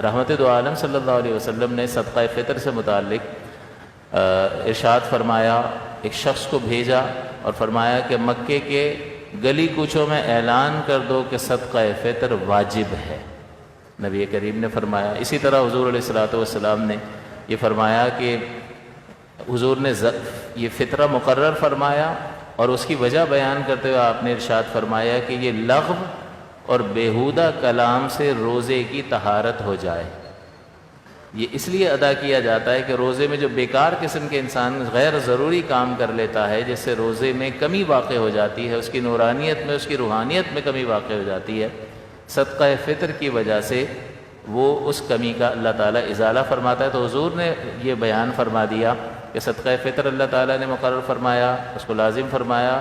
رحمت دو عالم صلی اللہ علیہ وسلم نے صدقہ فطر سے متعلق ارشاد فرمایا، ایک شخص کو بھیجا اور فرمایا کہ مکے کے گلی کوچوں میں اعلان کر دو کہ صدقہ فطر واجب ہے۔ نبی کریم نے فرمایا، اسی طرح حضور علیہ الصلوۃ والسلام نے یہ فرمایا کہ حضور نے یہ فطرہ مقرر فرمایا اور اس کی وجہ بیان کرتے ہوئے آپ نے ارشاد فرمایا کہ یہ لغو اور بیہودہ کلام سے روزے کی طہارت ہو جائے۔ یہ اس لیے ادا کیا جاتا ہے کہ روزے میں جو بیکار قسم کے انسان غیر ضروری کام کر لیتا ہے، جس سے روزے میں کمی واقع ہو جاتی ہے، اس کی نورانیت میں، اس کی روحانیت میں کمی واقع ہو جاتی ہے، صدقہ فطر کی وجہ سے وہ اس کمی کا اللہ تعالیٰ ازالہ فرماتا ہے۔ تو حضور نے یہ بیان فرما دیا کہ صدقہ فطر اللہ تعالیٰ نے مقرر فرمایا، اس کو لازم فرمایا،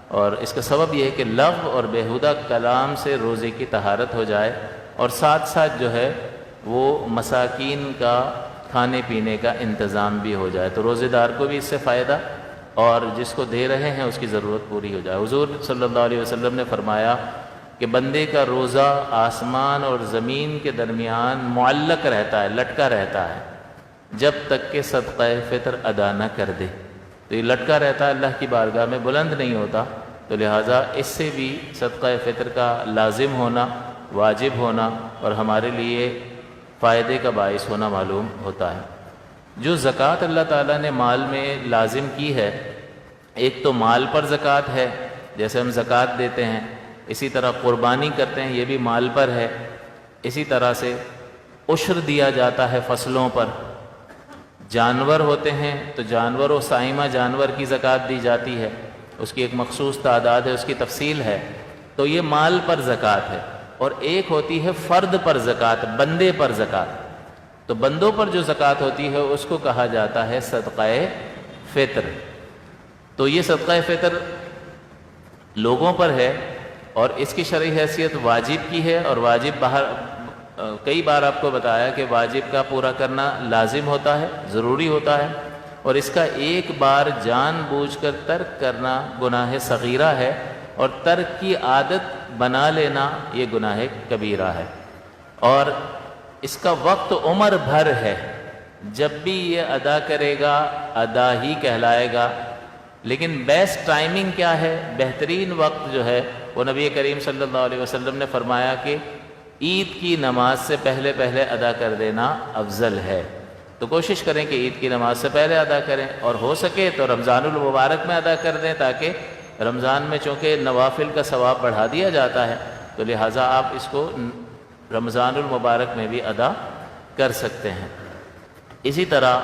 اور اس کا سبب یہ ہے کہ لغو اور بیہودہ کلام سے روزے کی طہارت ہو جائے، اور ساتھ ساتھ جو ہے وہ مساکین کا کھانے پینے کا انتظام بھی ہو جائے، تو روزے دار کو بھی اس سے فائدہ اور جس کو دے رہے ہیں اس کی ضرورت پوری ہو جائے۔ حضور صلی اللہ علیہ وسلم نے فرمایا کہ بندے کا روزہ آسمان اور زمین کے درمیان معلق رہتا ہے، لٹکا رہتا ہے، جب تک کہ صدقہ فطر ادا نہ کر دے۔ تو یہ لٹکا رہتا ہے، اللہ کی بارگاہ میں بلند نہیں ہوتا، تو لہٰذا اس سے بھی صدقہ فطر کا لازم ہونا، واجب ہونا اور ہمارے لیے فائدے کا باعث ہونا معلوم ہوتا ہے۔ جو زکوٰۃ اللہ تعالیٰ نے مال میں لازم کی ہے، ایک تو مال پر زکوٰۃ ہے، جیسے ہم زکوٰۃ دیتے ہیں، اسی طرح قربانی کرتے ہیں، یہ بھی مال پر ہے، اسی طرح سے عشر دیا جاتا ہے فصلوں پر، جانور ہوتے ہیں تو جانور و سائمہ جانور کی زکوٰۃ دی جاتی ہے، اس کی ایک مخصوص تعداد ہے، اس کی تفصیل ہے، تو یہ مال پر زکوٰۃ ہے۔ اور ایک ہوتی ہے فرد پر زکوٰۃ، بندے پر زکوٰۃ، تو بندوں پر جو زکوٰۃ ہوتی ہے اس کو کہا جاتا ہے صدقہ فطر۔ تو یہ صدقہ فطر لوگوں پر ہے اور اس کی شرعی حیثیت واجب کی ہے، اور واجب کئی بار آپ کو بتایا کہ واجب کا پورا کرنا لازم ہوتا ہے، ضروری ہوتا ہے، اور اس کا ایک بار جان بوجھ کر ترک کرنا گناہ صغیرہ ہے، اور ترک کی عادت بنا لینا یہ گناہ کبیرہ ہے، اور اس کا وقت عمر بھر ہے، جب بھی یہ ادا کرے گا ادا ہی کہلائے گا۔ لیکن بیسٹ ٹائمنگ کیا ہے؟ بہترین وقت جو ہے وہ نبی کریم صلی اللہ علیہ وسلم نے فرمایا کہ عید کی نماز سے پہلے ادا کر دینا افضل ہے۔ تو کوشش کریں کہ عید کی نماز سے پہلے ادا کریں، اور ہو سکے تو رمضان المبارک میں ادا کر دیں، تاکہ رمضان میں چونکہ نوافل کا ثواب بڑھا دیا جاتا ہے، تو لہٰذا آپ اس کو رمضان المبارک میں بھی ادا کر سکتے ہیں۔ اسی طرح